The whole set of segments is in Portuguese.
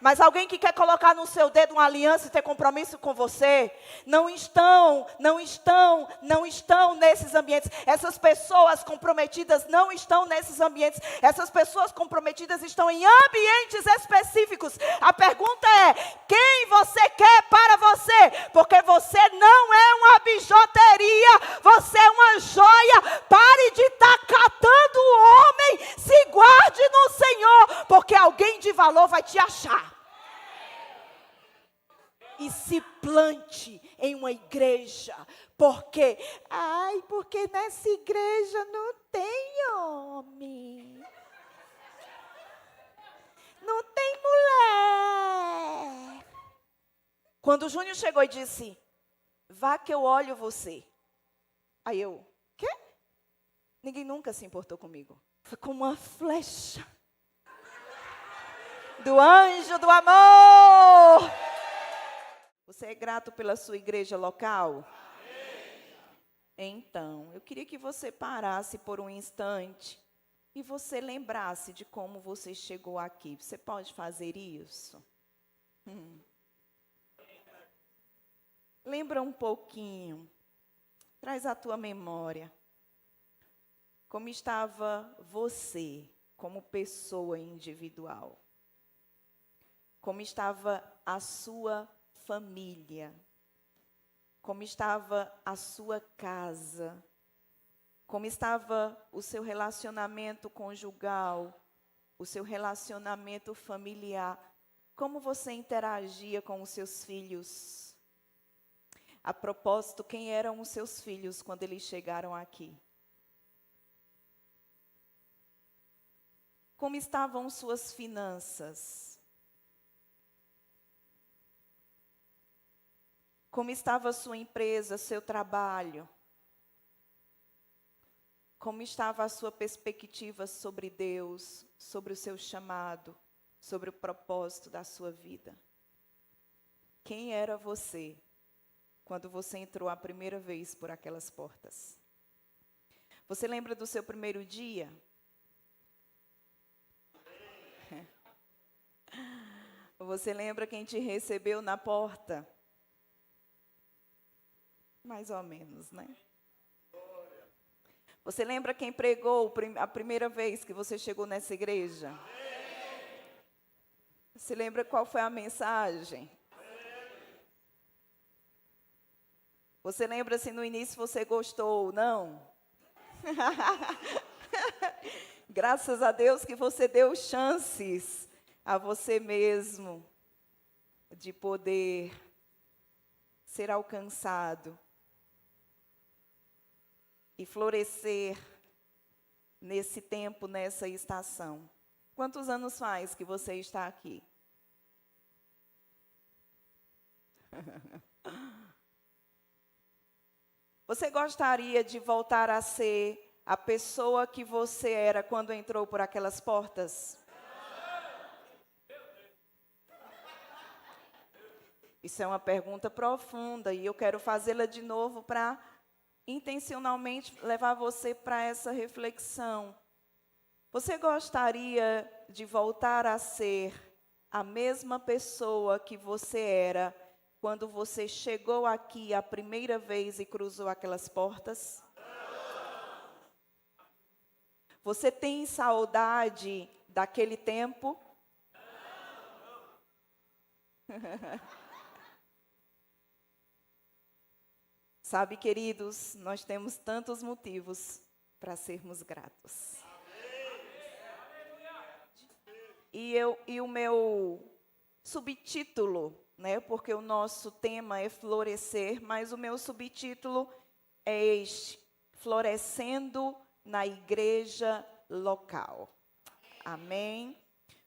Mas alguém que quer colocar no seu dedo uma aliança e ter compromisso com você, não estão nesses ambientes. Essas pessoas comprometidas não estão nesses ambientes. Essas pessoas comprometidas estão em ambientes específicos. A pergunta é, quem você quer para você? Porque você não é uma bijuteria, você é uma joia. Pare de estar catando o homem, se guarde no Senhor, porque alguém de valor vai te achar. E se plante em uma igreja, porque nessa igreja não tem homem, não tem mulher. Quando o Júnior chegou e disse, vá que eu olho você. Aí eu, quê? Ninguém nunca se importou comigo. Foi como uma flecha do anjo do amor. Você é grato pela sua igreja local? Então, eu queria que você parasse por um instante e você lembrasse de como você chegou aqui. Você pode fazer isso? Lembra um pouquinho. Traz à tua memória. Como estava você como pessoa individual? Como estava a sua família? Como estava a sua casa? Como estava o seu relacionamento conjugal? O seu relacionamento familiar? Como você interagia com os seus filhos? A propósito, quem eram os seus filhos quando eles chegaram aqui? Como estavam suas finanças? Como estava a sua empresa, seu trabalho? Como estava a sua perspectiva sobre Deus, sobre o seu chamado, sobre o propósito da sua vida? Quem era você quando você entrou a primeira vez por aquelas portas? Você lembra do seu primeiro dia? Você lembra quem te recebeu na porta? Mais ou menos, né? Você lembra quem pregou a primeira vez que você chegou nessa igreja? Você lembra qual foi a mensagem? Você lembra se no início você gostou ou não? Graças a Deus que você deu chances a você mesmo de poder ser alcançado e florescer nesse tempo, nessa estação. Quantos anos faz que você está aqui? Você gostaria de voltar a ser a pessoa que você era quando entrou por aquelas portas? Isso é uma pergunta profunda e eu quero fazê-la de novo para intencionalmente levar você para essa reflexão. Você gostaria de voltar a ser a mesma pessoa que você era quando você chegou aqui a primeira vez e cruzou aquelas portas? Você tem saudade daquele tempo? Sabe, queridos, nós temos tantos motivos para sermos gratos. E o meu subtítulo, né, porque o nosso tema é florescer, mas o meu subtítulo é este: florescendo na igreja local. Amém?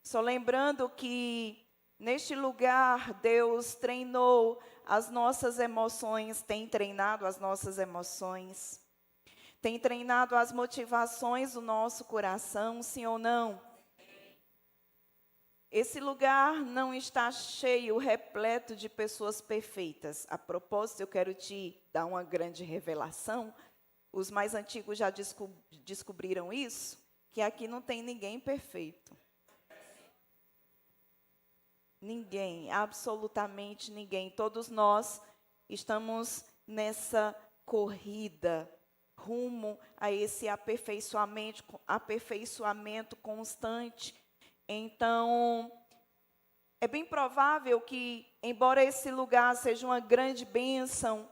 Só lembrando que neste lugar Deus treinou as nossas emoções, tem treinado as nossas emoções, tem treinado as motivações do nosso coração, sim ou não? Esse lugar não está cheio, repleto de pessoas perfeitas. A propósito, eu quero te dar uma grande revelação. Os mais antigos já descobriram isso, que aqui não tem ninguém perfeito. Ninguém, absolutamente ninguém. Todos nós estamos nessa corrida rumo a esse aperfeiçoamento constante. Então, é bem provável que, embora esse lugar seja uma grande bênção,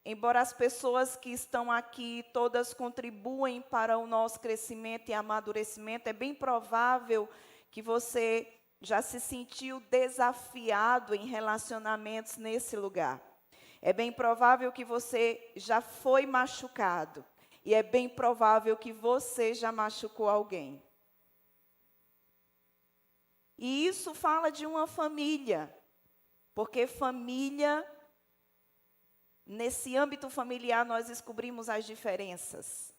embora as pessoas que estão aqui todas contribuem para o nosso crescimento e amadurecimento, é bem provável que você já se sentiu desafiado em relacionamentos nesse lugar. É bem provável que você já foi machucado. E é bem provável que você já machucou alguém. E isso fala de uma família. Porque família, nesse âmbito familiar, nós descobrimos as diferenças.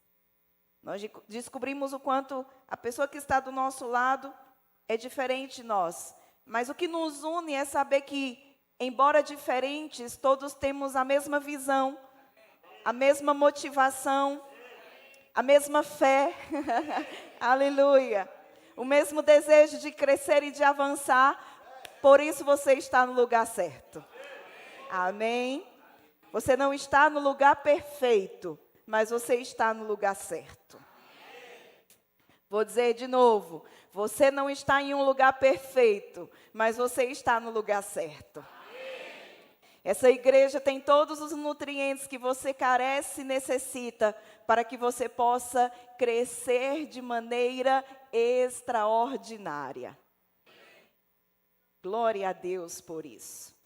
Nós descobrimos o quanto a pessoa que está do nosso lado é diferente de nós. Mas o que nos une é saber que, embora diferentes, todos temos a mesma visão, a mesma motivação, a mesma fé. Aleluia. O mesmo desejo de crescer e de avançar. Por isso você está no lugar certo. Amém? Você não está no lugar perfeito, mas você está no lugar certo. Vou dizer de novo. Você não está em um lugar perfeito, mas você está no lugar certo. Essa igreja tem todos os nutrientes que você carece e necessita para que você possa crescer de maneira extraordinária. Glória a Deus por isso.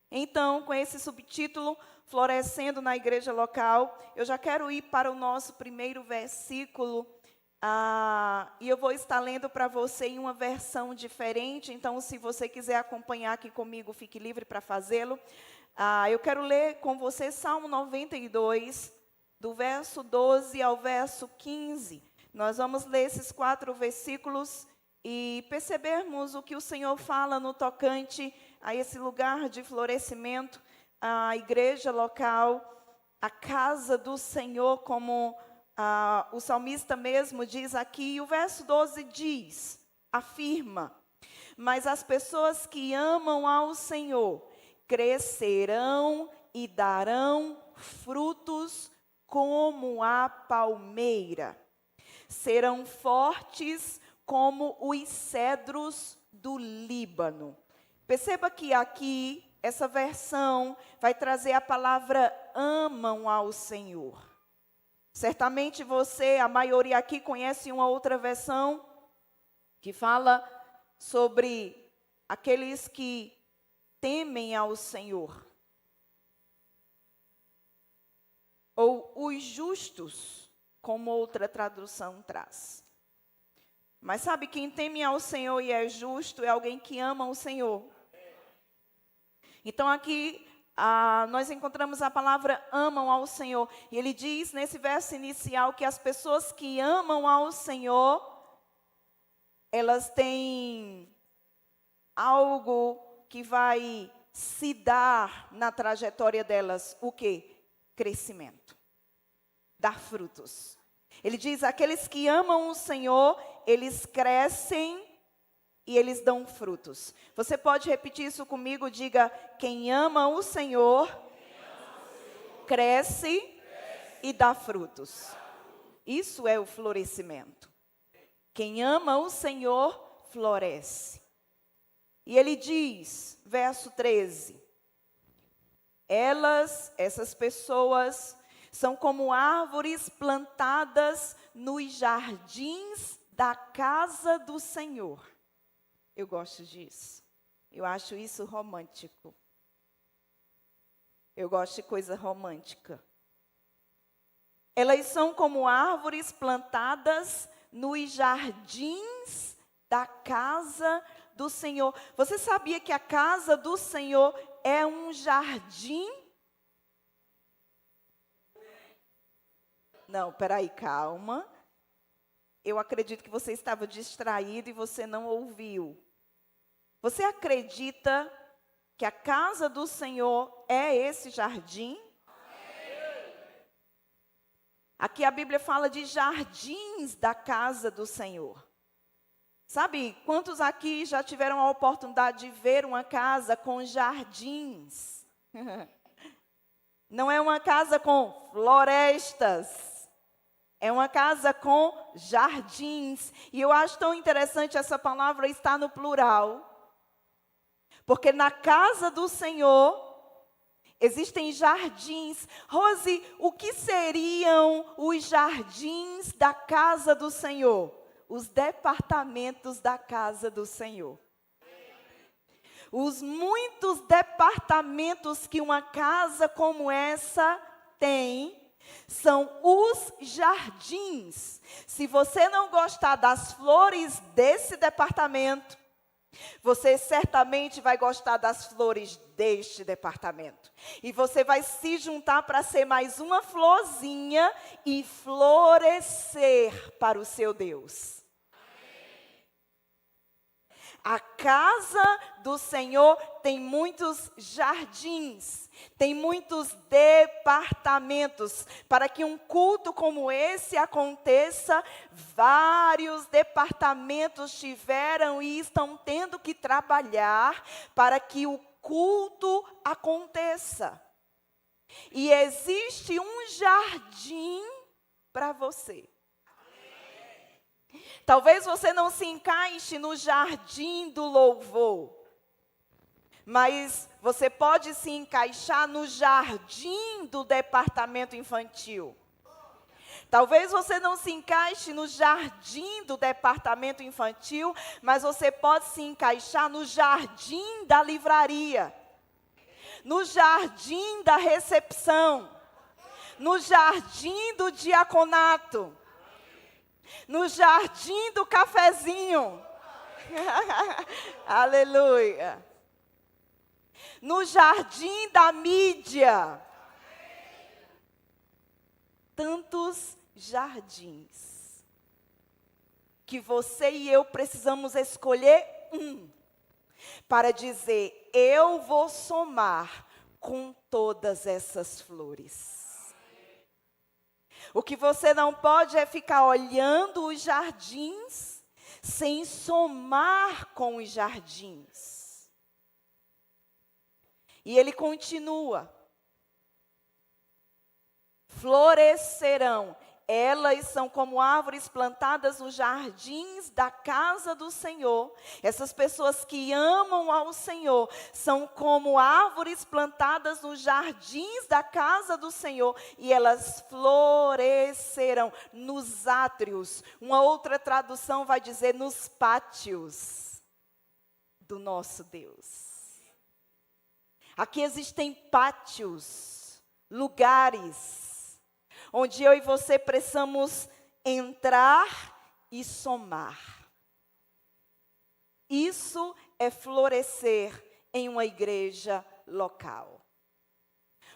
Então, com esse subtítulo, Florescendo na Igreja Local, eu já quero ir para o nosso primeiro versículo. E eu vou estar lendo para você em uma versão diferente, então se você quiser acompanhar aqui comigo, fique livre para fazê-lo. Eu quero ler com você Salmo 92, do verso 12 ao verso 15. Nós vamos ler esses 4 versículos e percebermos o que o Senhor fala no tocante a esse lugar de florescimento, a igreja local, a casa do Senhor, como o salmista mesmo diz aqui. E o verso 12 diz, afirma: mas as pessoas que amam ao Senhor crescerão e darão frutos como a palmeira. Serão fortes como os cedros do Líbano. Perceba que aqui, essa versão vai trazer a palavra amam ao Senhor. Certamente você, a maioria aqui, conhece uma outra versão que fala sobre aqueles que temem ao Senhor. Ou os justos, como outra tradução traz. Mas sabe, quem teme ao Senhor e é justo é alguém que ama o Senhor. Então aqui nós encontramos a palavra amam ao Senhor. E ele diz nesse verso inicial que as pessoas que amam ao Senhor, elas têm algo que vai se dar na trajetória delas. O quê? Crescimento. Dar frutos. Ele diz, aqueles que amam o Senhor, eles crescem e eles dão frutos. Você pode repetir isso comigo? Diga, quem ama o Senhor, cresce e dá frutos. Isso é o florescimento. Quem ama o Senhor, floresce. E ele diz, verso 13, essas pessoas, são como árvores plantadas nos jardins da casa do Senhor. Eu gosto disso. Eu acho isso romântico. Eu gosto de coisa romântica. Elas são como árvores plantadas nos jardins da casa do Senhor. Você sabia que a casa do Senhor é um jardim? Não, peraí, calma. Eu acredito que você estava distraído e você não ouviu. Você acredita que a casa do Senhor é esse jardim? Aqui a Bíblia fala de jardins da casa do Senhor. Sabe, quantos aqui já tiveram a oportunidade de ver uma casa com jardins? Não é uma casa com florestas, é uma casa com jardins. E eu acho tão interessante essa palavra estar no plural, porque na casa do Senhor existem jardins. Rose, o que seriam os jardins da casa do Senhor? Os departamentos da casa do Senhor. Os muitos departamentos que uma casa como essa tem, são os jardins. Se você não gostar das flores desse departamento, você certamente vai gostar das flores deste departamento. E você vai se juntar para ser mais uma florzinha e florescer para o seu Deus. A casa do Senhor tem muitos jardins, tem muitos departamentos. Para que um culto como esse aconteça, vários departamentos tiveram e estão tendo que trabalhar para que o culto aconteça. E existe um jardim para você. Talvez você não se encaixe no jardim do louvor, mas você pode se encaixar no jardim do departamento infantil. Talvez você não se encaixe no jardim do departamento infantil, mas você pode se encaixar no jardim da livraria, no jardim da recepção, no jardim do diaconato, no jardim do cafezinho. Aleluia. No jardim da mídia. Tantos jardins que você e eu precisamos escolher um para dizer: eu vou somar com todas essas flores. O que você não pode é ficar olhando os jardins sem somar com os jardins. E ele continua: florescerão. Elas são como árvores plantadas nos jardins da casa do Senhor. Essas pessoas que amam ao Senhor são como árvores plantadas nos jardins da casa do Senhor. E elas florescerão nos átrios. Uma outra tradução vai dizer nos pátios do nosso Deus. Aqui existem pátios, lugares onde eu e você precisamos entrar e somar. Isso é florescer em uma igreja local.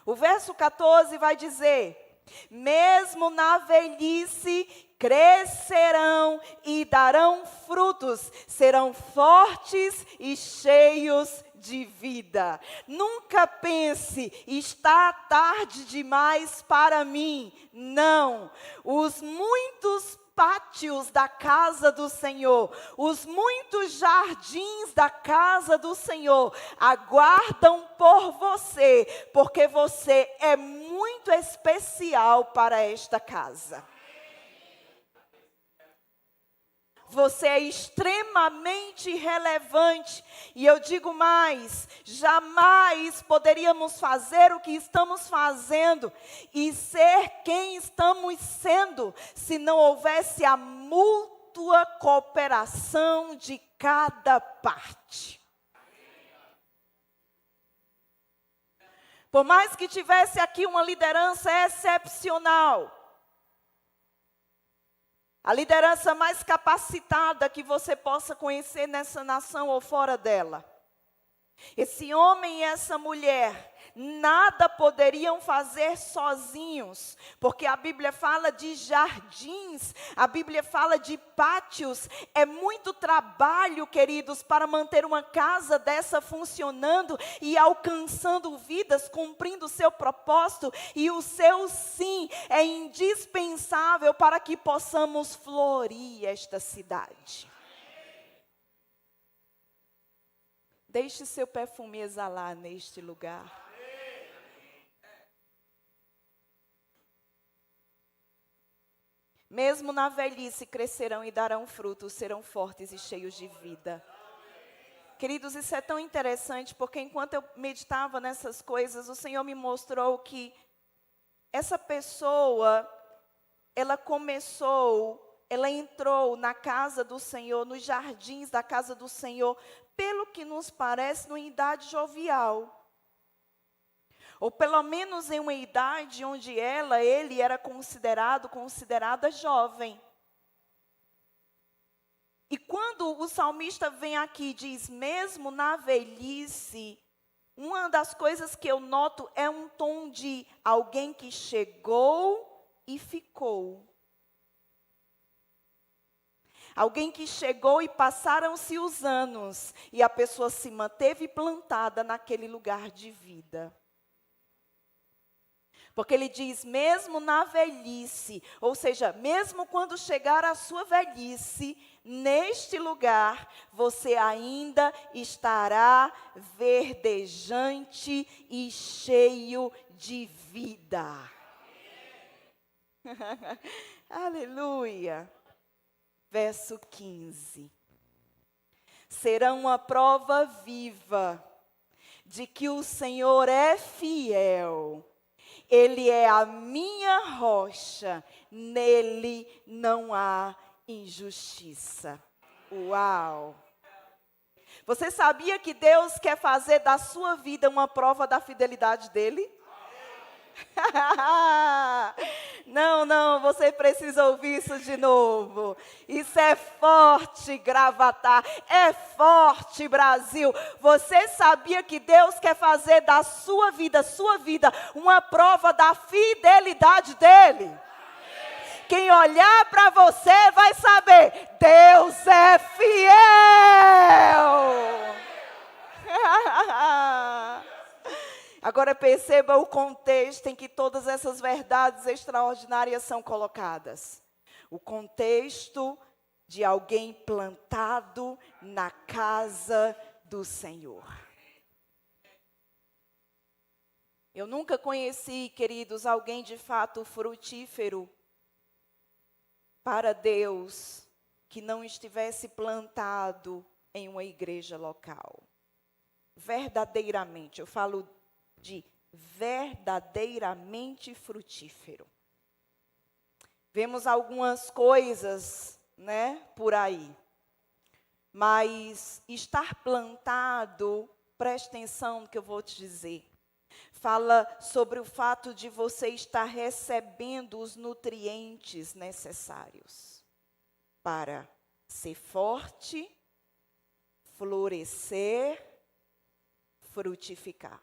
O verso 14 vai dizer: mesmo na velhice crescerão e darão frutos, serão fortes e cheios de vida. Nunca pense: está tarde demais para mim. Não. Os muitos pátios da casa do Senhor, os muitos jardins da casa do Senhor aguardam por você, porque você é muito especial para esta casa. Você é extremamente relevante. E eu digo mais: jamais poderíamos fazer o que estamos fazendo e ser quem estamos sendo se não houvesse a mútua cooperação de cada parte. Por mais que tivesse aqui uma liderança excepcional, a liderança mais capacitada que você possa conhecer nessa nação ou fora dela, esse homem e essa mulher nada poderiam fazer sozinhos, porque a Bíblia fala de jardins, a Bíblia fala de pátios. É muito trabalho, queridos, para manter uma casa dessa funcionando e alcançando vidas, cumprindo o seu propósito, e o seu sim é indispensável para que possamos florir esta cidade. Deixe seu perfume exalar neste lugar. Mesmo na velhice crescerão e darão frutos, serão fortes e cheios de vida. Queridos, isso é tão interessante, porque enquanto eu meditava nessas coisas, o Senhor me mostrou que essa pessoa, ela entrou na casa do Senhor, nos jardins da casa do Senhor, pelo que nos parece, numa idade jovial. Ou pelo menos em uma idade onde ele era considerada jovem. E quando o salmista vem aqui e diz, mesmo na velhice, uma das coisas que eu noto é um tom de alguém que chegou e ficou. Alguém que chegou e passaram-se os anos, e a pessoa se manteve plantada naquele lugar de vida. Porque ele diz, mesmo na velhice, ou seja, mesmo quando chegar a sua velhice, neste lugar, você ainda estará verdejante e cheio de vida. Aleluia. Verso 15. Serão uma prova viva de que o Senhor é fiel. Ele é a minha rocha, nele não há injustiça. Uau! Você sabia que Deus quer fazer da sua vida uma prova da fidelidade dele? Não, você precisa ouvir isso de novo. Isso é forte, Gravatar. É forte, Brasil. Você sabia que Deus quer fazer da sua vida, uma prova da fidelidade dele? Quem olhar para você vai saber, Deus é fiel. Agora perceba o contexto em que todas essas verdades extraordinárias são colocadas. O contexto de alguém plantado na casa do Senhor. Eu nunca conheci, queridos, alguém de fato frutífero para Deus que não estivesse plantado em uma igreja local. Verdadeiramente, eu falo de verdadeiramente frutífero. Vemos algumas coisas, por aí. Mas estar plantado, preste atenção no que eu vou te dizer. Fala sobre o fato de você estar recebendo os nutrientes necessários para ser forte, florescer, frutificar.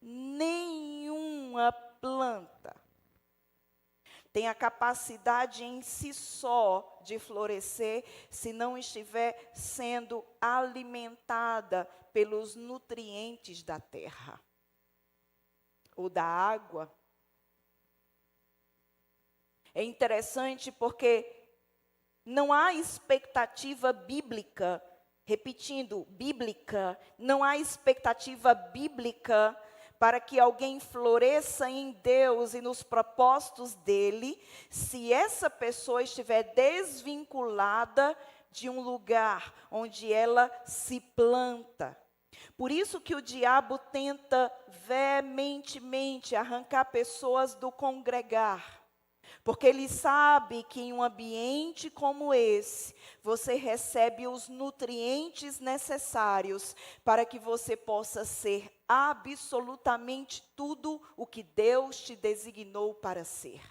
Nenhuma planta tem a capacidade em si só de florescer se não estiver sendo alimentada pelos nutrientes da terra ou da água. É interessante porque não há expectativa bíblica, repetindo, bíblica, não há expectativa bíblica para que alguém floresça em Deus e nos propósitos dele, se essa pessoa estiver desvinculada de um lugar onde ela se planta. Por isso que o diabo tenta veementemente arrancar pessoas do congregar. Porque ele sabe que em um ambiente como esse, você recebe os nutrientes necessários para que você possa ser absolutamente tudo o que Deus te designou para ser.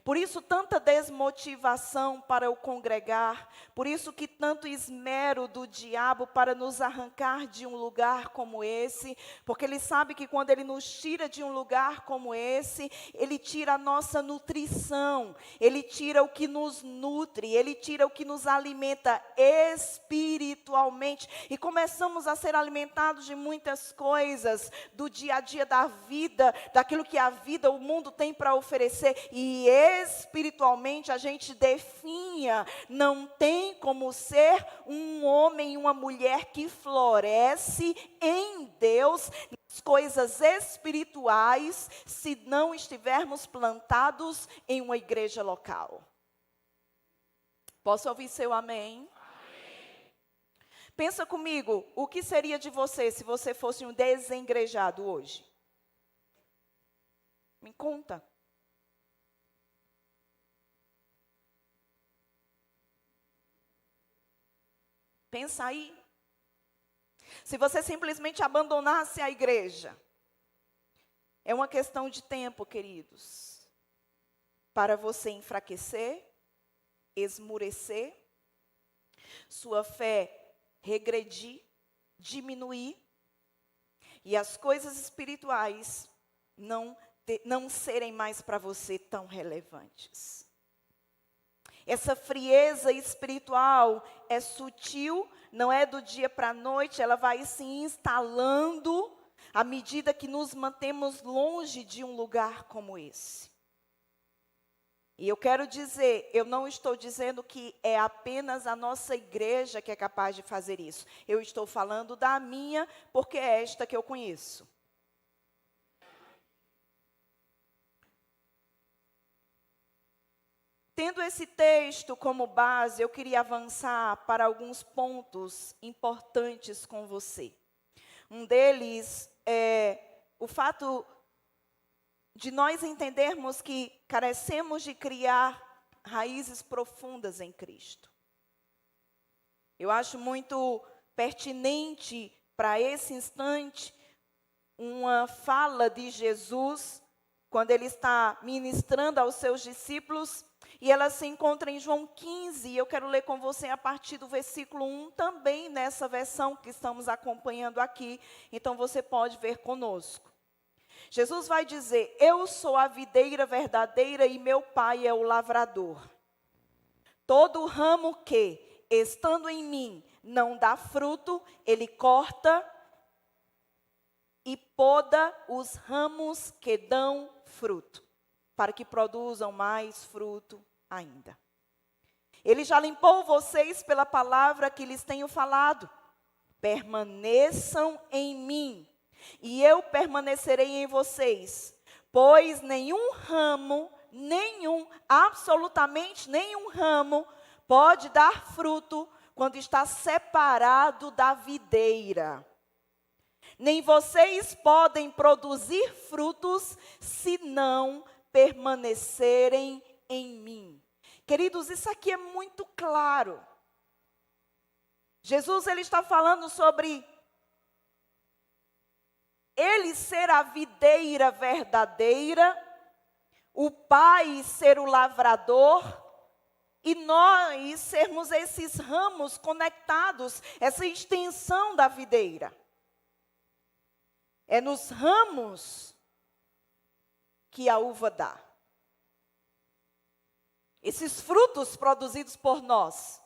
Por isso, tanta desmotivação para o congregar, por isso que tanto esmero do diabo para nos arrancar de um lugar como esse, porque ele sabe que quando ele nos tira de um lugar como esse, ele tira a nossa nutrição, ele tira o que nos nutre, ele tira o que nos alimenta espiritualmente, e começamos a ser alimentados de muitas coisas, do dia a dia da vida, daquilo que a vida, o mundo tem para oferecer, e espiritualmente a gente definha. Não tem como ser um homem e uma mulher que floresce em Deus, nas coisas espirituais, se não estivermos plantados em uma igreja local. Posso ouvir seu amém? Amém. Pensa comigo, o que seria de você se você fosse um desengrejado hoje? Me conta. Pensa aí. Se você simplesmente abandonasse a igreja, é uma questão de tempo, queridos, para você enfraquecer, esmurecer, sua fé regredir, diminuir, e as coisas espirituais não serem mais para você tão relevantes. Essa frieza espiritual é sutil, não é do dia para a noite, ela vai se instalando à medida que nos mantemos longe de um lugar como esse. E eu quero dizer, eu não estou dizendo que é apenas a nossa igreja que é capaz de fazer isso. Eu estou falando da minha, porque é esta que eu conheço. Tendo esse texto como base, eu queria avançar para alguns pontos importantes com você. Um deles é o fato de nós entendermos que carecemos de criar raízes profundas em Cristo. Eu acho muito pertinente para esse instante uma fala de Jesus, quando ele está ministrando aos seus discípulos, e ela se encontra em João 15, e eu quero ler com você a partir do versículo 1, também nessa versão que estamos acompanhando aqui, então você pode ver conosco. Jesus vai dizer: eu sou a videira verdadeira e meu pai é o lavrador. Todo ramo que, estando em mim, não dá fruto, ele corta e poda os ramos que dão fruto, para que produzam mais fruto ainda. Ele já limpou vocês pela palavra que lhes tenho falado. Permaneçam em mim, e eu permanecerei em vocês, pois absolutamente nenhum ramo pode dar fruto quando está separado da videira. Nem vocês podem produzir frutos se não permanecerem em mim. Queridos, isso aqui é muito claro. Jesus, ele está falando sobre ele ser a videira verdadeira, o Pai ser o lavrador, e nós sermos esses ramos conectados, essa extensão da videira. É nos ramos que a uva dá. Esses frutos produzidos por nós.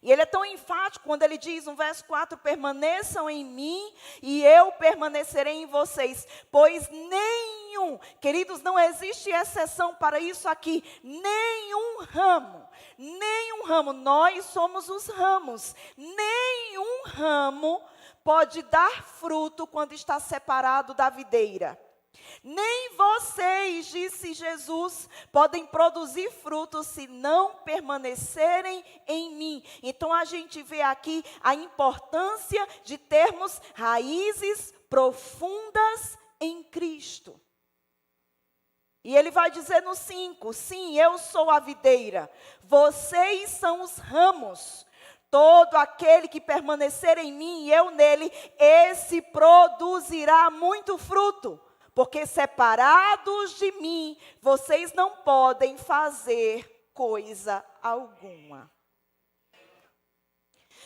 E ele é tão enfático quando ele diz no verso 4, permaneçam em mim e eu permanecerei em vocês. Pois queridos, não existe exceção para isso aqui, nenhum ramo, nós somos os ramos, nenhum ramo pode dar fruto quando está separado da videira. Nem vocês, disse Jesus, podem produzir frutos se não permanecerem em mim. Então a gente vê aqui a importância de termos raízes profundas em Cristo. E ele vai dizer no 5, sim, eu sou a videira, vocês são os ramos. Todo aquele que permanecer em mim e eu nele, esse produzirá muito fruto. Porque separados de mim, vocês não podem fazer coisa alguma.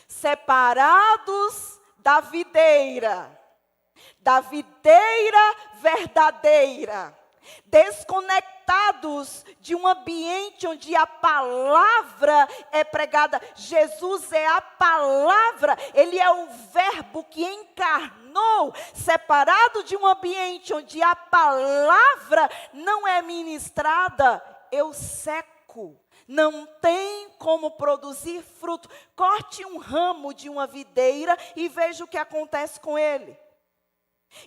Separados da videira verdadeira, desconectados de um ambiente onde a palavra é pregada. Jesus é a palavra, ele é o verbo que encarnou, separado de um ambiente onde a palavra não é ministrada, eu seco, não tem como produzir fruto. Corte um ramo de uma videira e veja o que acontece com ele.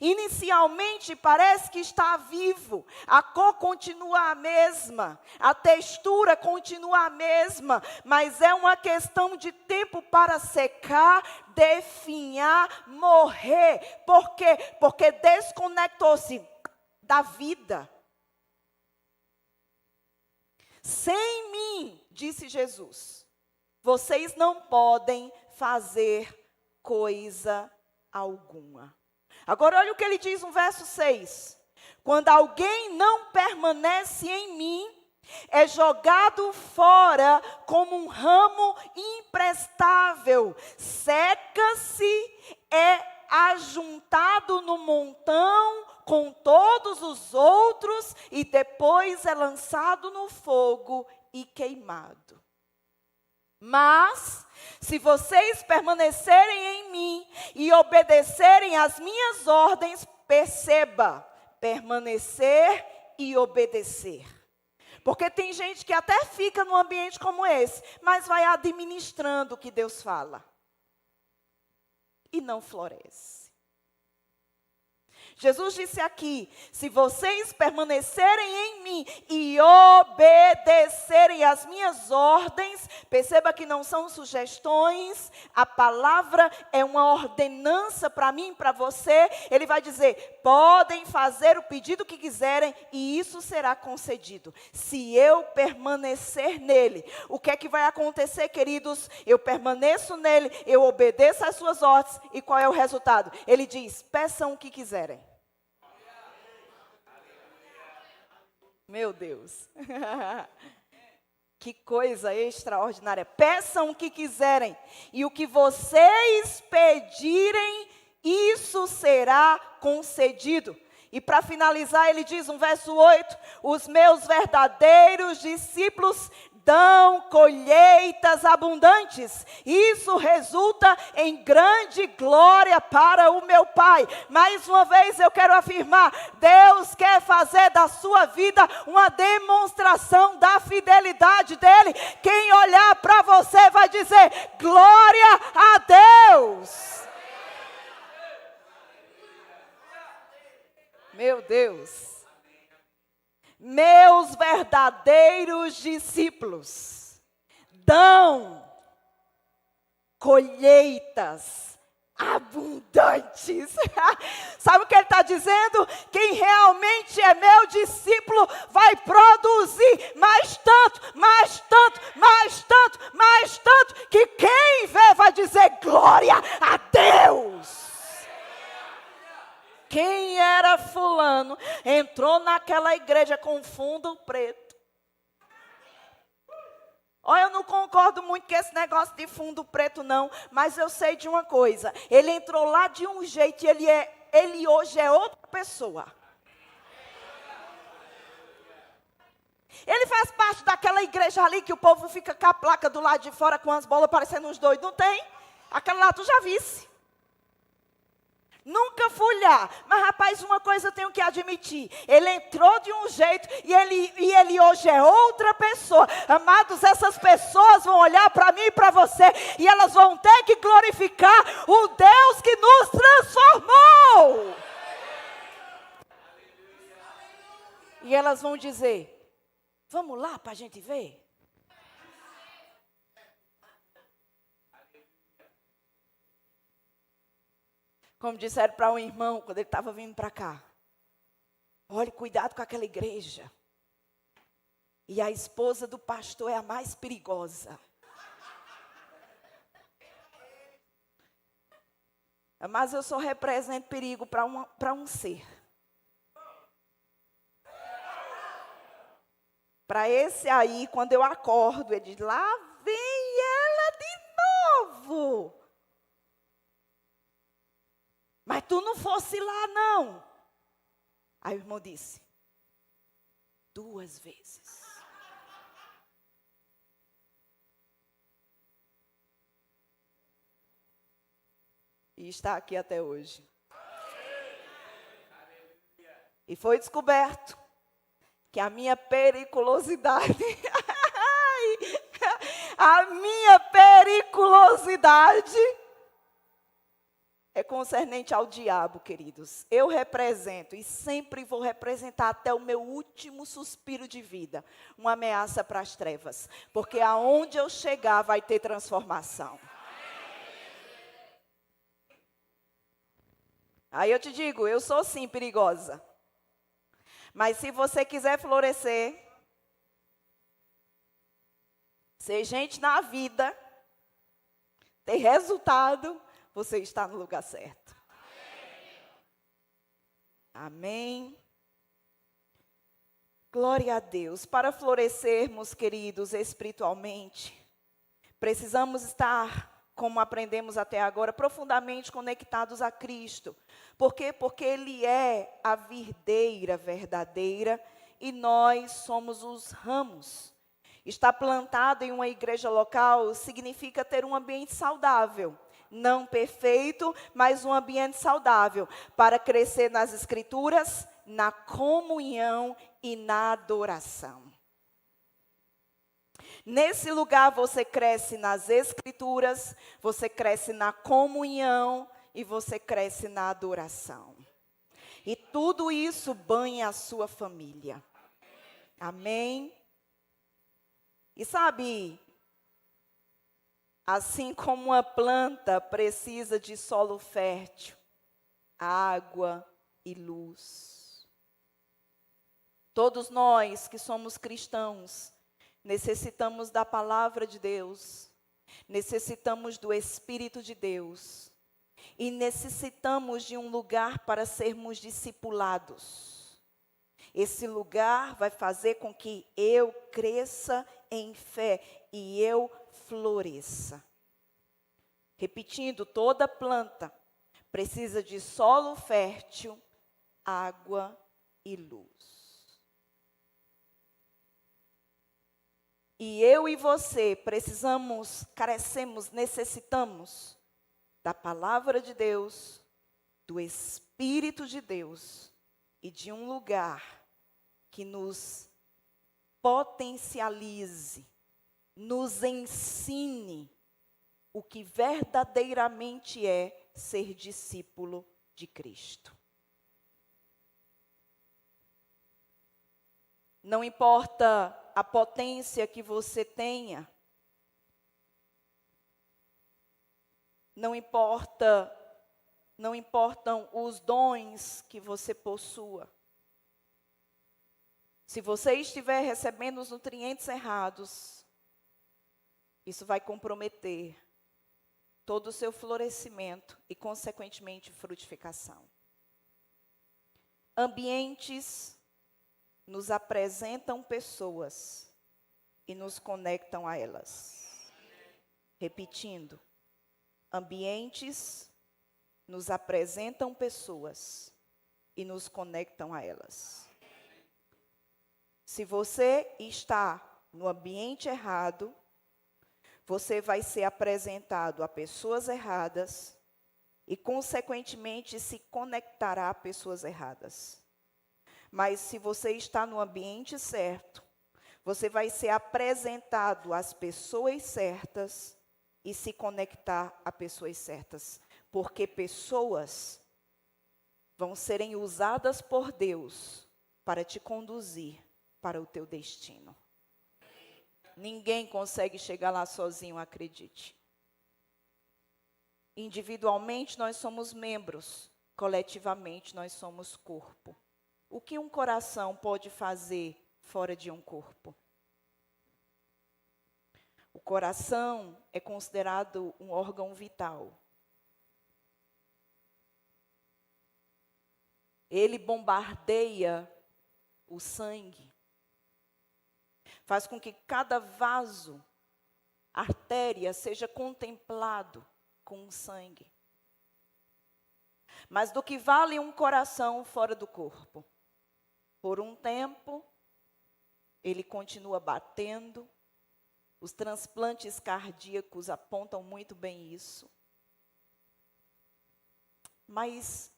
Inicialmente parece que está vivo, a cor continua a mesma, a textura continua a mesma, mas é uma questão de tempo para secar, definhar, morrer. Por quê? Porque desconectou-se da vida. Sem mim, disse Jesus, vocês não podem fazer coisa alguma. Agora olha o que ele diz no verso 6. Quando alguém não permanece em mim, é jogado fora como um ramo imprestável. Seca-se, é ajuntado no montão com todos os outros e depois é lançado no fogo e queimado. Mas, se vocês permanecerem em mim e obedecerem às minhas ordens, perceba, permanecer e obedecer. Porque tem gente que até fica num ambiente como esse, mas vai administrando o que Deus fala. E não floresce. Jesus disse aqui, se vocês permanecerem em mim e obedecerem às minhas ordens, perceba que não são sugestões, a palavra é uma ordenança para mim e para você. Ele vai dizer, podem fazer o pedido que quiserem e isso será concedido. Se eu permanecer nele, o que é que vai acontecer, queridos? Eu permaneço nele, eu obedeço às suas ordens e qual é o resultado? Ele diz, peçam o que quiserem. Meu Deus, que coisa extraordinária. Peçam o que quiserem, e o que vocês pedirem, isso será concedido. E para finalizar, ele diz no verso 8, os meus verdadeiros discípulos dão colheitas abundantes. Isso resulta em grande glória para o meu Pai. Mais uma vez eu quero afirmar, Deus quer fazer da sua vida uma demonstração da fidelidade dEle. Quem olhar para você vai dizer, glória a Deus. Meu Deus. Meus verdadeiros discípulos dão colheitas abundantes. Sabe o que ele está dizendo? Quem realmente é meu discípulo vai produzir mais tanto, mais tanto, mais tanto, mais tanto, que quem vê vai dizer glória a Deus. Quem era fulano, entrou naquela igreja com fundo preto. Olha, eu não concordo muito com esse negócio de fundo preto não, mas eu sei de uma coisa. Ele entrou lá de um jeito e ele hoje é outra pessoa. Ele faz parte daquela igreja ali que o povo fica com a placa do lado de fora com as bolas parecendo uns doidos, não tem? Aquela lá tu já visse. Nunca fui lá, mas rapaz, uma coisa eu tenho que admitir, ele entrou de um jeito e ele hoje é outra pessoa. Amados, essas pessoas vão olhar para mim e para você e elas vão ter que glorificar o Deus que nos transformou. E elas vão dizer, vamos lá para a gente ver? Como disseram para um irmão, quando ele estava vindo para cá. Olhe, cuidado com aquela igreja. E a esposa do pastor é a mais perigosa. Mas eu só represento perigo para um ser. Para esse aí, quando eu acordo, ele diz, lá vem ela de novo. Mas tu não fosse lá, não. Aí o irmão disse, 2 vezes. E está aqui até hoje. E foi descoberto que a minha periculosidade, a minha periculosidade é concernente ao diabo, queridos. Eu represento e sempre vou representar até o meu último suspiro de vida uma ameaça para as trevas. Porque aonde eu chegar vai ter transformação. Aí eu te digo, eu sou sim perigosa. Mas se você quiser florescer, ser gente na vida, ter resultado, você está no lugar certo. Amém. Glória a Deus. Para florescermos, queridos, espiritualmente, precisamos estar, como aprendemos até agora, profundamente conectados a Cristo. Por quê? Porque Ele é a videira verdadeira e nós somos os ramos. Estar plantado em uma igreja local significa ter um ambiente saudável. Não perfeito, mas um ambiente saudável para crescer nas escrituras, na comunhão e na adoração. Nesse lugar você cresce nas escrituras, você cresce na comunhão e você cresce na adoração. E tudo isso banha a sua família. Amém? E sabe, assim como uma planta precisa de solo fértil, água e luz. Todos nós que somos cristãos, necessitamos da palavra de Deus, necessitamos do Espírito de Deus e necessitamos de um lugar para sermos discipulados. Esse lugar vai fazer com que eu cresça em fé e eu floresça. Repetindo, toda planta precisa de solo fértil, água e luz. E eu e você precisamos, carecemos, necessitamos da palavra de Deus, do Espírito de Deus e de um lugar que nos potencialize, nos ensine o que verdadeiramente é ser discípulo de Cristo. Não importa a potência que você tenha, não importam os dons que você possua. Se você estiver recebendo os nutrientes errados, isso vai comprometer todo o seu florescimento e, consequentemente, frutificação. Ambientes nos apresentam pessoas e nos conectam a elas. Repetindo, ambientes nos apresentam pessoas e nos conectam a elas. Se você está no ambiente errado, você vai ser apresentado a pessoas erradas e, consequentemente, se conectará a pessoas erradas. Mas se você está no ambiente certo, você vai ser apresentado às pessoas certas e se conectar a pessoas certas. Porque pessoas vão serem usadas por Deus para te conduzir para o teu destino. Ninguém consegue chegar lá sozinho, acredite. Individualmente nós somos membros, coletivamente nós somos corpo. O que um coração pode fazer fora de um corpo? O coração é considerado um órgão vital. Ele bombardeia o sangue. Faz com que cada vaso, artéria, seja contemplado com o sangue. Mas do que vale um coração fora do corpo? Por um tempo, ele continua batendo. Os transplantes cardíacos apontam muito bem isso. Mas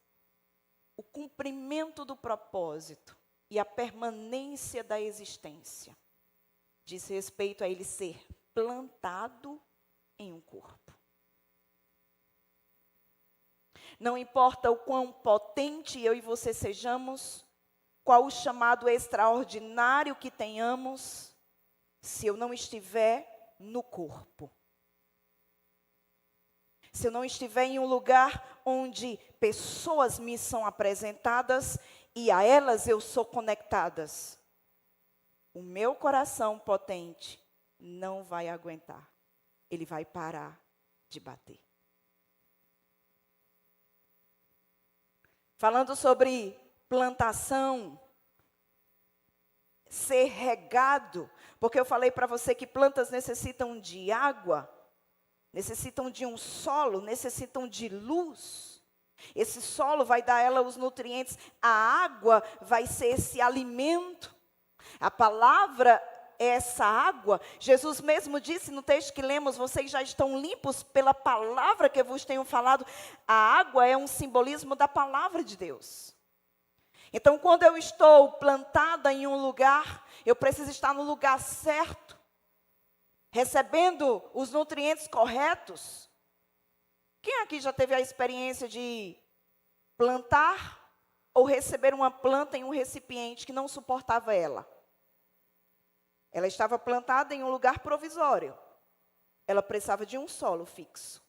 o cumprimento do propósito e a permanência da existência diz respeito a ele ser plantado em um corpo. Não importa o quão potente eu e você sejamos, qual o chamado extraordinário que tenhamos, se eu não estiver no corpo. Se eu não estiver em um lugar onde pessoas me são apresentadas e a elas eu sou conectadas, o meu coração potente não vai aguentar. Ele vai parar de bater. Falando sobre plantação, ser regado, porque eu falei para você que plantas necessitam de água, necessitam de um solo, necessitam de luz. Esse solo vai dar a ela os nutrientes, a água vai ser esse alimento. A palavra é essa água. Jesus mesmo disse no texto que lemos, vocês já estão limpos pela palavra que eu vos tenho falado. A água é um simbolismo da palavra de Deus. Então, quando eu estou plantada em um lugar, eu preciso estar no lugar certo, recebendo os nutrientes corretos. Quem aqui já teve a experiência de plantar ou receber uma planta em um recipiente que não suportava ela? Ela estava plantada em um lugar provisório. Ela precisava de um solo fixo.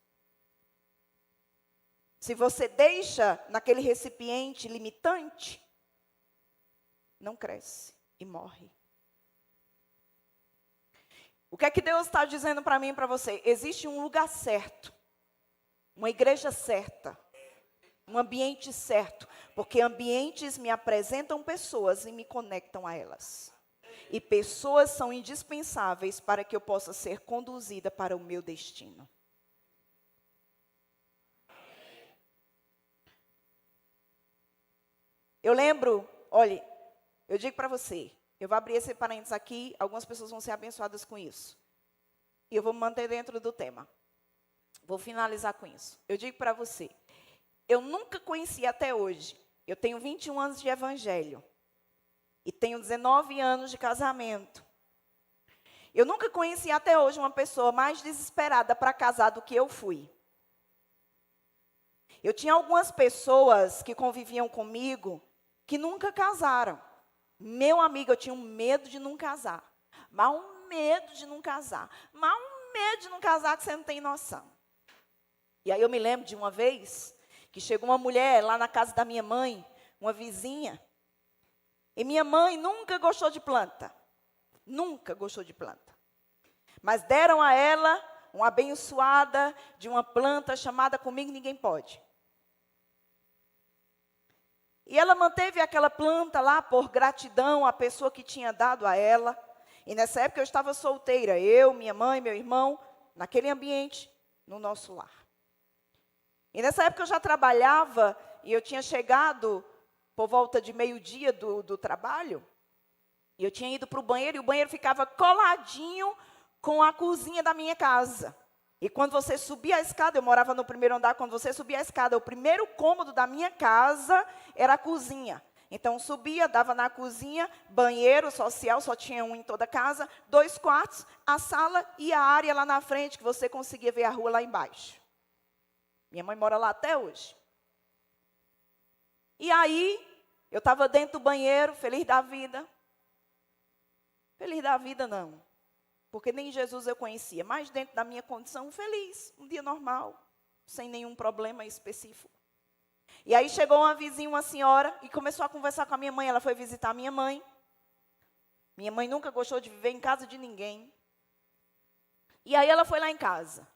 Se você deixa naquele recipiente limitante, não cresce e morre. O que é que Deus está dizendo para mim e para você? Existe um lugar certo, uma igreja certa, um ambiente certo, porque ambientes me apresentam pessoas e me conectam a elas. E pessoas são indispensáveis para que eu possa ser conduzida para o meu destino. Eu lembro, olhe, eu digo para você, eu vou abrir esse parênteses aqui, algumas pessoas vão ser abençoadas com isso. E eu vou me manter dentro do tema. Vou finalizar com isso. Eu digo para você, eu nunca conheci até hoje, eu tenho 21 anos de evangelho. E tenho 19 anos de casamento. Eu nunca conheci até hoje uma pessoa mais desesperada para casar do que eu fui. Eu tinha algumas pessoas que conviviam comigo que nunca casaram. Meu amigo, eu tinha um medo de não casar. Mas um medo de não casar. Mas um medo de não casar que você não tem noção. E aí eu me lembro de uma vez que chegou uma mulher lá na casa da minha mãe, uma vizinha. E minha mãe nunca gostou de planta. Nunca gostou de planta. Mas deram a ela uma abençoada de uma planta chamada Comigo Ninguém Pode. E ela manteve aquela planta lá por gratidão à pessoa que tinha dado a ela. E nessa época eu estava solteira. Eu, minha mãe, meu irmão, naquele ambiente, no nosso lar. E nessa época eu já trabalhava e eu tinha chegado por volta de meio-dia do trabalho, e eu tinha ido para o banheiro, e o banheiro ficava coladinho com a cozinha da minha casa. E quando você subia a escada, eu morava no primeiro andar, quando você subia a escada, o primeiro cômodo da minha casa era a cozinha. Então, subia, dava na cozinha, banheiro social, só tinha um em toda a casa, 2 quartos, a sala e a área lá na frente, que você conseguia ver a rua lá embaixo. Minha mãe mora lá até hoje. E aí, eu estava dentro do banheiro, feliz da vida. Feliz da vida não, porque nem Jesus eu conhecia, mas dentro da minha condição, feliz, um dia normal, sem nenhum problema específico. E aí chegou uma vizinha, uma senhora, e começou a conversar com a minha mãe, ela foi visitar a minha mãe. Minha mãe nunca gostou de viver em casa de ninguém. E aí ela foi lá em casa.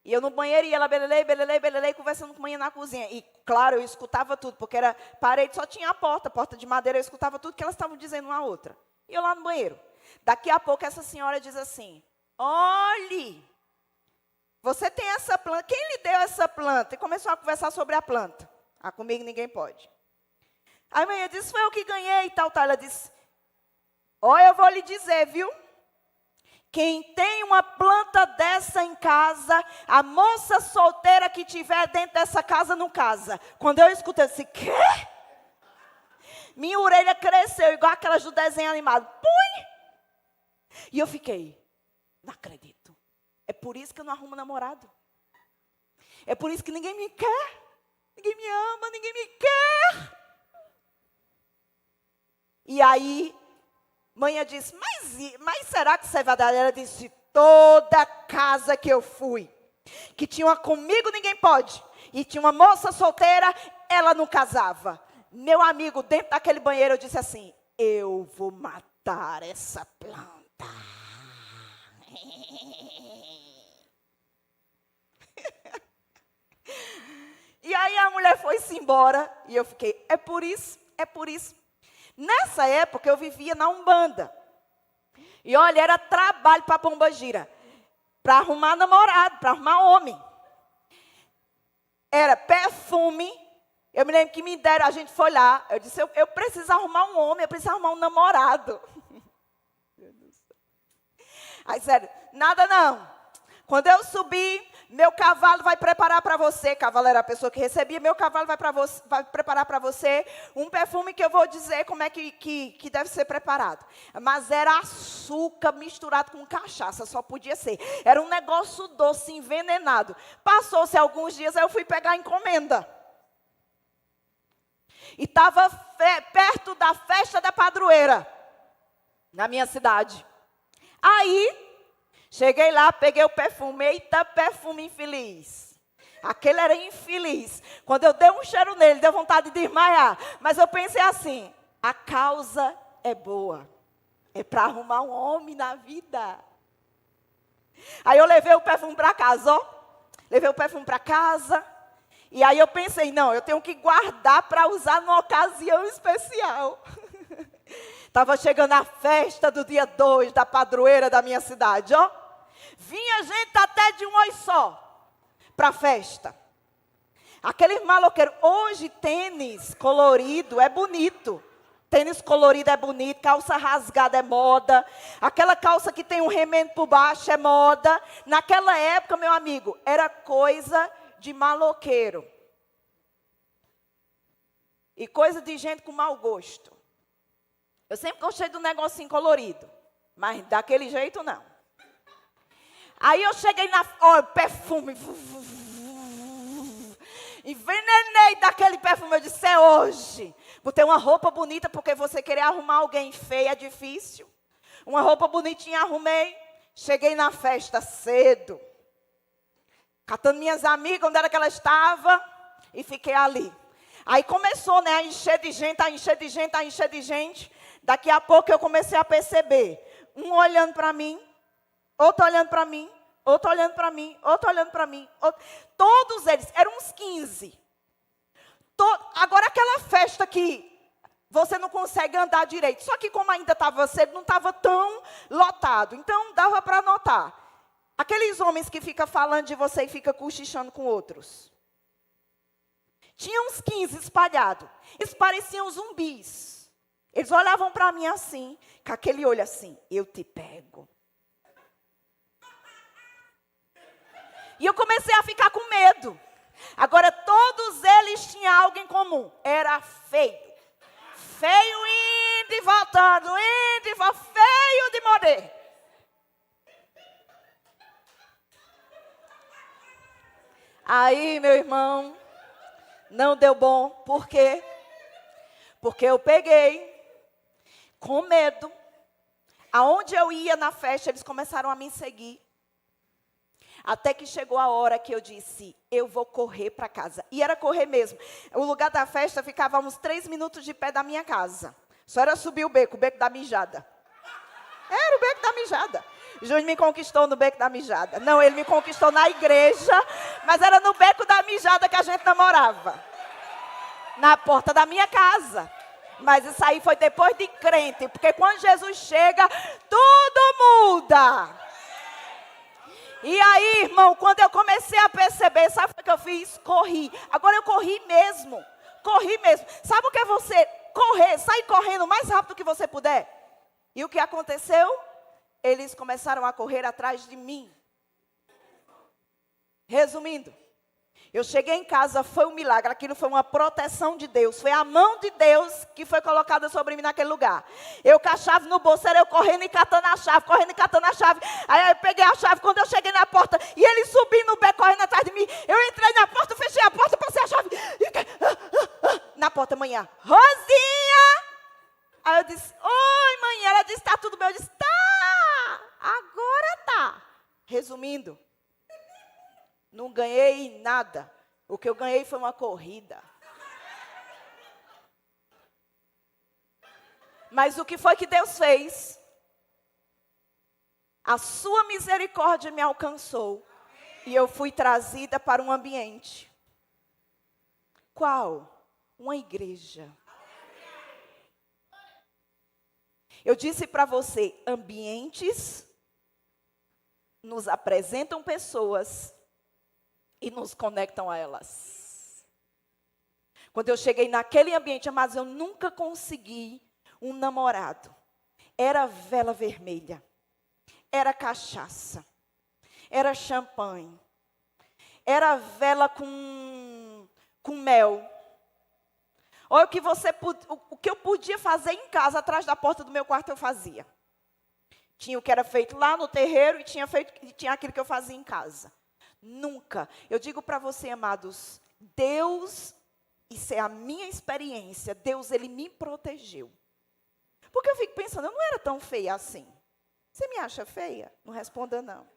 E eu no banheiro, e ela belelei, conversando com a mãe na cozinha. E, claro, eu escutava tudo, porque era parede, só tinha a porta de madeira, eu escutava tudo que elas estavam dizendo uma à outra. E eu lá no banheiro. Daqui a pouco, essa senhora diz assim, olhe, você tem essa planta, quem lhe deu essa planta? E começou a conversar sobre a planta. Ah, comigo ninguém pode. Aí a mãe disse, foi eu que ganhei e tal. Ela disse, olha, eu vou lhe dizer, viu? Quem tem uma planta dessa em casa, a moça solteira que tiver dentro dessa casa não casa. Quando eu escutei, eu disse, quê? Minha orelha cresceu igual aquelas do desenho animado. Pui! E eu fiquei, não acredito. É por isso que eu não arrumo namorado. É por isso que ninguém me quer. Ninguém me ama, ninguém me quer. E aí, manhã disse, mas será que isso é verdade? Ela disse, toda casa que eu fui, que tinha uma comigo ninguém pode, e tinha uma moça solteira, ela não casava. Meu amigo, dentro daquele banheiro, eu disse assim, eu vou matar essa planta. E aí a mulher foi-se embora, e eu fiquei, é por isso, é por isso. Nessa época eu vivia na Umbanda. E olha, era trabalho para Pombagira. Para arrumar namorado, para arrumar homem. Era perfume. Eu me lembro que me deram, a gente foi lá. Eu disse, eu preciso arrumar um homem, eu preciso arrumar um namorado. Aí sério, nada não. Quando eu subir, meu cavalo vai preparar para você. Cavalo era a pessoa que recebia. Meu cavalo vai preparar para você um perfume que eu vou dizer como é que deve ser preparado. Mas era açúcar misturado com cachaça, só podia ser. Era um negócio doce, envenenado. Passou-se alguns dias, eu fui pegar a encomenda. E estava perto da festa da padroeira, na minha cidade. Aí, cheguei lá, peguei o perfume. Eita, perfume infeliz. Aquele era infeliz. Quando eu dei um cheiro nele, deu vontade de desmaiar. Mas eu pensei assim, a causa é boa. É para arrumar um homem na vida. Aí eu levei o perfume para casa, ó. Levei o perfume para casa. E aí eu pensei, não, eu tenho que guardar para usar numa ocasião especial. Estava chegando a festa do dia 2 da padroeira da minha cidade, ó. Vinha gente até de um oi só para a festa. Aqueles maloqueiros. Hoje, tênis colorido é bonito. Tênis colorido é bonito, calça rasgada é moda. Aquela calça que tem um remendo por baixo é moda. Naquela época, meu amigo, era coisa de maloqueiro. E coisa de gente com mau gosto. Eu sempre gostei do negocinho colorido, mas daquele jeito não. Aí eu cheguei perfume. Envenenei daquele perfume. Eu disse, é hoje. Botei uma roupa bonita, porque você querer arrumar alguém feio é difícil. Uma roupa bonitinha arrumei. Cheguei na festa cedo. Catando minhas amigas, onde era que ela estava. E fiquei ali. Aí começou, né, a encher de gente, a encher de gente, a encher de gente. Daqui a pouco eu comecei a perceber. Um olhando para mim. Outro olhando para mim, outro olhando para mim, outro olhando para mim. Todos eles, eram uns 15. Agora aquela festa que você não consegue andar direito. Só que como ainda estava cedo, não estava tão lotado. Então dava para notar. Aqueles homens que ficam falando de você e ficam cochichando com outros. Tinha uns 15 espalhados. Eles pareciam zumbis. Eles olhavam para mim assim, com aquele olho assim, eu te pego. E eu comecei a ficar com medo. Agora, todos eles tinham algo em comum. Era feio. Feio indo e voltando, indo e voltando, feio de morrer. Aí, meu irmão, não deu bom. Por quê? Porque eu peguei, com medo. Aonde eu ia na festa, eles começaram a me seguir. Até que chegou a hora que eu disse, eu vou correr para casa. E era correr mesmo. O lugar da festa ficava uns 3 minutos de pé da minha casa. Só era subir o beco da mijada. Era o beco da mijada. Júnior me conquistou no beco da mijada. Não, ele me conquistou na igreja, mas era no beco da mijada que a gente namorava. Na porta da minha casa. Mas isso aí foi depois de crente, porque quando Jesus chega, tudo muda. E aí, irmão, quando eu comecei a perceber, sabe o que eu fiz? Corri. Agora eu corri mesmo. Corri mesmo. Sabe o que é você correr, sair correndo o mais rápido que você puder? E o que aconteceu? Eles começaram a correr atrás de mim. Resumindo, Eu cheguei em casa, foi um milagre, aquilo foi uma proteção de Deus, foi a mão de Deus que foi colocada sobre mim naquele lugar. Eu com a chave no bolso, era eu correndo e catando a chave, Aí eu peguei a chave, quando eu cheguei na porta, e ele subindo no beco, correndo atrás de mim, eu entrei na porta, fechei a porta, passei a chave, na porta, manhã, Rosinha! Aí eu disse, oi, mãe, ela disse, tá tudo bem? Eu disse, tá, agora tá. Resumindo, não ganhei nada. O que eu ganhei foi uma corrida. Mas o que foi que Deus fez? A sua misericórdia me alcançou. E eu fui trazida para um ambiente. Qual? Uma igreja. Eu disse para você, ambientes nos apresentam pessoas e nos conectam a elas. Quando eu cheguei naquele ambiente, amados, eu nunca consegui um namorado. Era vela vermelha, era cachaça, era champanhe, era vela com mel. Olha o que eu podia fazer em casa, atrás da porta do meu quarto eu fazia. Tinha o que era feito lá no terreiro e tinha aquilo que eu fazia em casa. Nunca. Eu digo para você, amados, Deus, isso é a minha experiência, Deus, Ele me protegeu. Porque eu fico pensando, eu não era tão feia assim. Você me acha feia? Não responda não.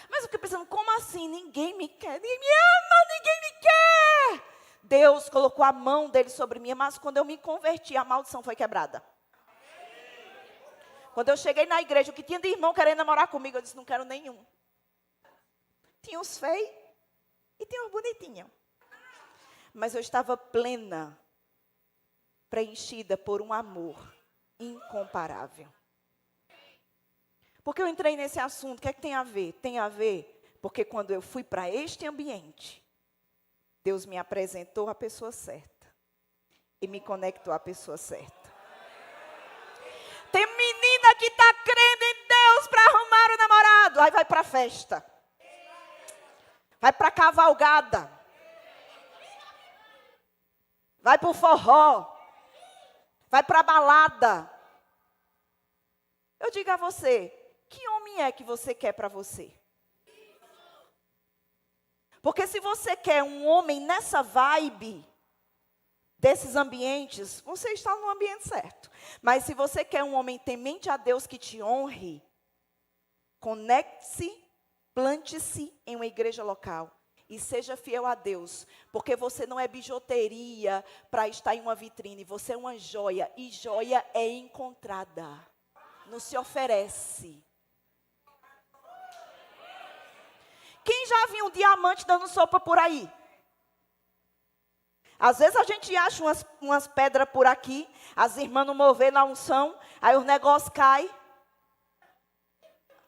Mas eu fico pensando, como assim? Ninguém me quer, ninguém me ama, ninguém me quer. Deus colocou a mão dele sobre mim, mas quando eu me converti, a maldição foi quebrada. Quando eu cheguei na igreja, o que tinha de irmão querendo namorar comigo, eu disse, não quero nenhum. Tinha uns feios e tinha uns bonitinhos. Mas eu estava plena, preenchida por um amor incomparável. Porque eu entrei nesse assunto, o que é que tem a ver? Tem a ver porque quando eu fui para este ambiente, Deus me apresentou a pessoa certa e me conectou à pessoa certa. Tem menina que está crendo em Deus para arrumar o namorado, aí vai para a festa. Vai para a cavalgada. Vai para o forró. Vai para a balada. Eu digo a você, que homem é que você quer para você? Porque se você quer um homem nessa vibe, desses ambientes, você está no ambiente certo. Mas se você quer um homem temente a Deus que te honre, conecte-se, plante-se em uma igreja local e seja fiel a Deus, porque você não é bijuteria para estar em uma vitrine, você é uma joia, e joia é encontrada, não se oferece. Quem já viu um diamante dando sopa por aí? Às vezes a gente acha umas pedras por aqui, as irmãs não mover na unção, aí os negócios caem.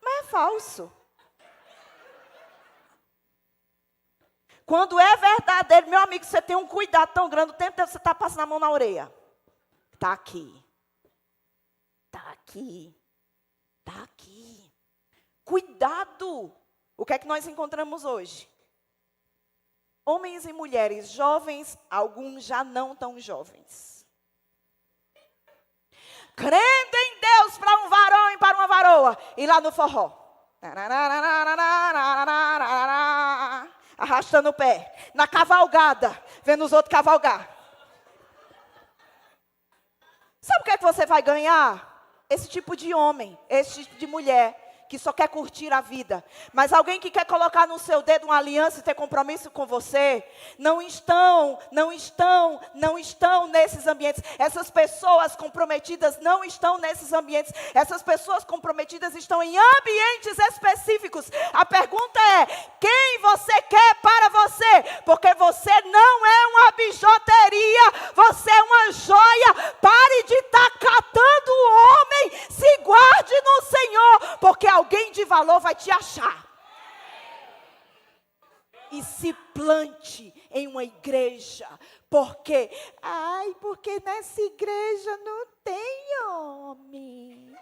Mas é falso. Quando é verdadeiro, meu amigo, você tem um cuidado tão grande, o tempo inteiro você está passando a mão na orelha. Está aqui. Está aqui. Está aqui. Cuidado. O que é que nós encontramos hoje? Homens e mulheres jovens, alguns já não tão jovens. Crendo em Deus para um varão e para uma varoa. E lá no forró. Arrastando o pé. Na cavalgada. Vendo os outros cavalgar. Sabe o que é que você vai ganhar? Esse tipo de homem, esse tipo de mulher que só quer curtir a vida. Mas alguém que quer colocar no seu dedo uma aliança e ter compromisso com você, não estão nesses ambientes. Essas pessoas comprometidas não estão nesses ambientes. Essas pessoas comprometidas estão em ambientes específicos. A pergunta é, quem você quer para você? Porque você não é uma bijuteria, você é uma joia. Pare de estar catando o homem, se guarde no Senhor, porque alguém de valor vai te achar. E se plante em uma igreja. Porque nessa igreja não tem homem.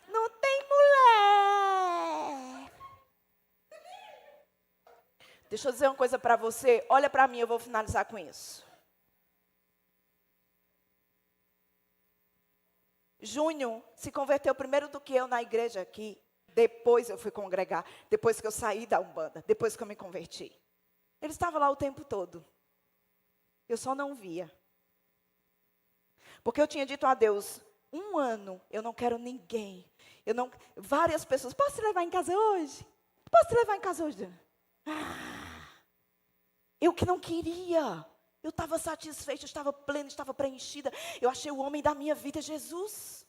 Não tem mulher. Deixa eu dizer uma coisa para você. Olha para mim, eu vou finalizar com isso. Júnior se converteu primeiro do que eu na igreja aqui. Depois eu fui congregar. Depois que eu saí da Umbanda. Depois que eu me converti. Ele estava lá o tempo todo. Eu só não via. Porque eu tinha dito a Deus, 1 ano eu não quero ninguém. Várias pessoas, posso te levar em casa hoje? Posso te levar em casa hoje? Eu que não queria. Eu estava satisfeita, eu estava plena, estava preenchida. Eu achei o homem da minha vida, Jesus.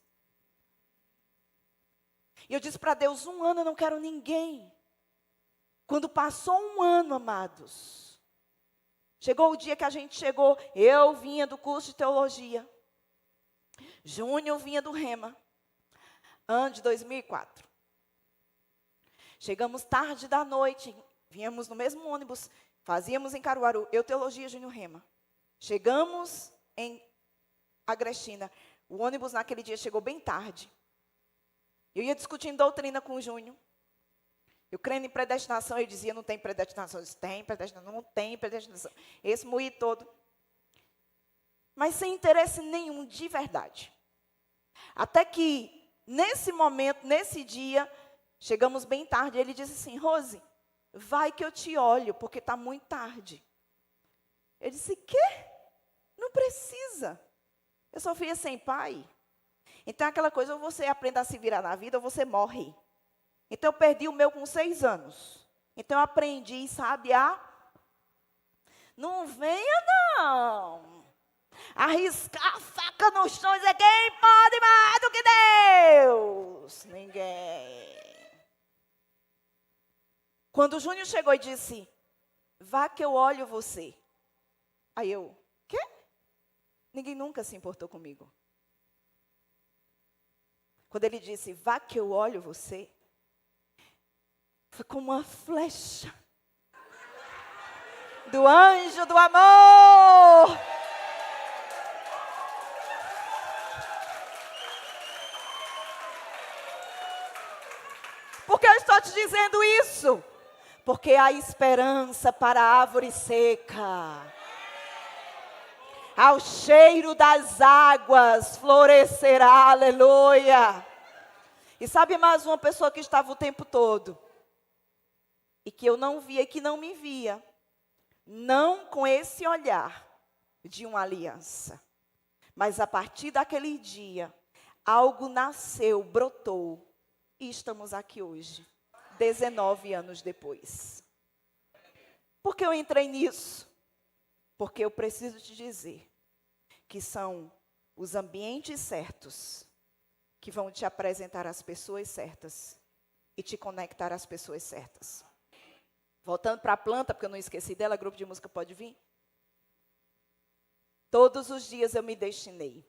E eu disse para Deus, 1 ano eu não quero ninguém. Quando passou 1 ano, amados, chegou o dia que a gente chegou, eu vinha do curso de teologia. Júnior vinha do Rema, ano de 2004. Chegamos tarde da noite, viemos no mesmo ônibus, fazíamos em Caruaru, eu teologia, Júnior Rema. Chegamos em Agrestina, o ônibus naquele dia chegou bem tarde. Eu ia discutindo doutrina com o Júnior. Eu crendo em predestinação, ele dizia, não tem predestinação. Eu disse, tem predestinação, não tem predestinação. Esse moído todo. Mas sem interesse nenhum, de verdade. Até que, nesse momento, nesse dia, chegamos bem tarde, ele disse assim, Rose, vai que eu te olho, porque está muito tarde. Eu disse, quê? Não precisa. Eu sou filha sem pai. Então, aquela coisa, ou você aprende a se virar na vida, ou você morre. Então, eu perdi o meu com 6 anos. Então, eu aprendi, sabe, não venha, não. Arriscar a faca no chão e dizer, quem pode mais do que Deus? Ninguém. Quando o Júnior chegou e disse, vá que eu olho você. Aí eu, quê? Ninguém nunca se importou comigo. Quando ele disse, vá que eu olho você, foi como uma flecha do anjo do amor. Por que eu estou te dizendo isso? Porque há esperança para a árvore seca. Ao cheiro das águas florescerá, aleluia. E sabe mais uma pessoa que estava o tempo todo? E que eu não via e que não me via. Não com esse olhar de uma aliança. Mas a partir daquele dia, algo nasceu, brotou. E estamos aqui hoje, 19 anos depois. Por que eu entrei nisso? Porque eu preciso te dizer que são os ambientes certos que vão te apresentar as pessoas certas e te conectar às pessoas certas. Voltando para a planta, porque eu não esqueci dela, grupo de música pode vir. Todos os dias eu me destinei.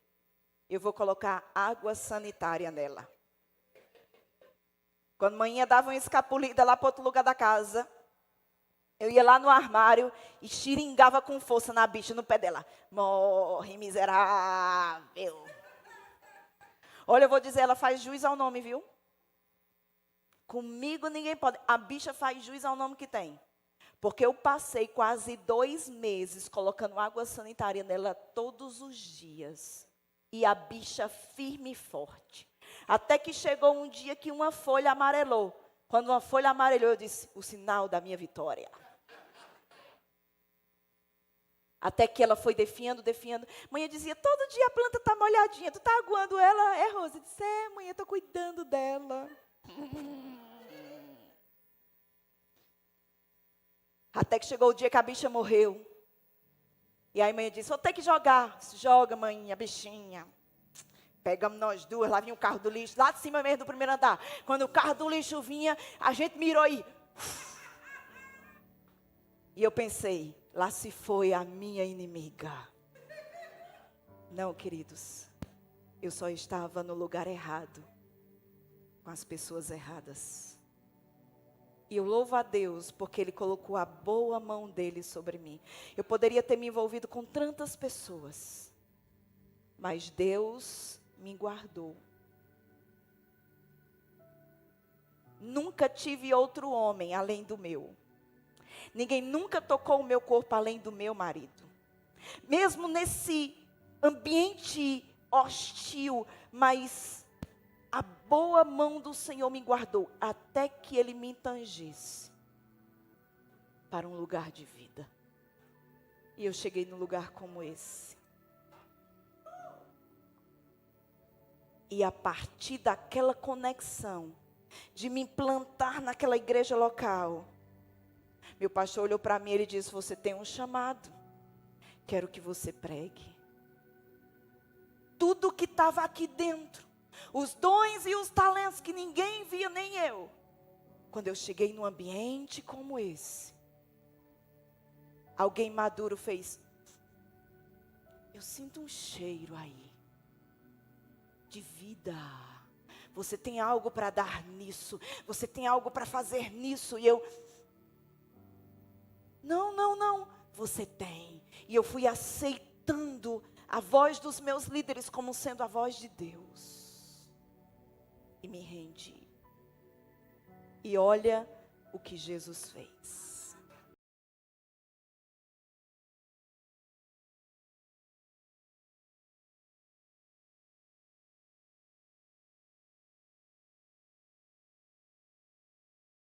Eu vou colocar água sanitária nela. Quando manhã dava uma escapulida lá para outro lugar da casa, eu ia lá no armário e xiringava com força na bicha, no pé dela. Morre, miserável. Olha, eu vou dizer, ela faz jus ao nome, viu? Comigo ninguém pode. A bicha faz jus ao nome que tem. Porque eu passei quase 2 meses colocando água sanitária nela todos os dias. E a bicha firme e forte. Até que chegou um dia que uma folha amarelou. Quando uma folha amarelou, eu disse, o sinal da minha vitória. Até que ela foi definhando. Mãe dizia, todo dia a planta está molhadinha. Tu está aguando ela? É, Rosa? Eu disse, mãe, eu estou cuidando dela. Até que chegou o dia que a bicha morreu. E aí a mãe disse, vou ter que jogar. Joga, mãe, a bichinha. Pegamos nós duas, lá vinha o carro do lixo, lá de cima mesmo do primeiro andar. Quando o carro do lixo vinha, a gente mirou e... E eu pensei, lá se foi a minha inimiga. Não, queridos. Eu só estava no lugar errado. Com as pessoas erradas. E eu louvo a Deus porque Ele colocou a boa mão dEle sobre mim. Eu poderia ter me envolvido com tantas pessoas. Mas Deus me guardou. Nunca tive outro homem além do meu. Ninguém nunca tocou o meu corpo além do meu marido. Mesmo nesse ambiente hostil, mas a boa mão do Senhor me guardou até que Ele me tangisse para um lugar de vida. E eu cheguei num lugar como esse. E a partir daquela conexão, de me implantar naquela igreja local, meu pastor olhou para mim e ele disse: você tem um chamado, quero que você pregue. Tudo que estava aqui dentro, os dons e os talentos que ninguém via, nem eu. Quando eu cheguei num ambiente como esse, alguém maduro fez: eu sinto um cheiro aí, de vida. Você tem algo para dar nisso, você tem algo para fazer nisso. E eu, não, você tem. E eu fui aceitando a voz dos meus líderes como sendo a voz de Deus. E me rendi. E olha o que Jesus fez.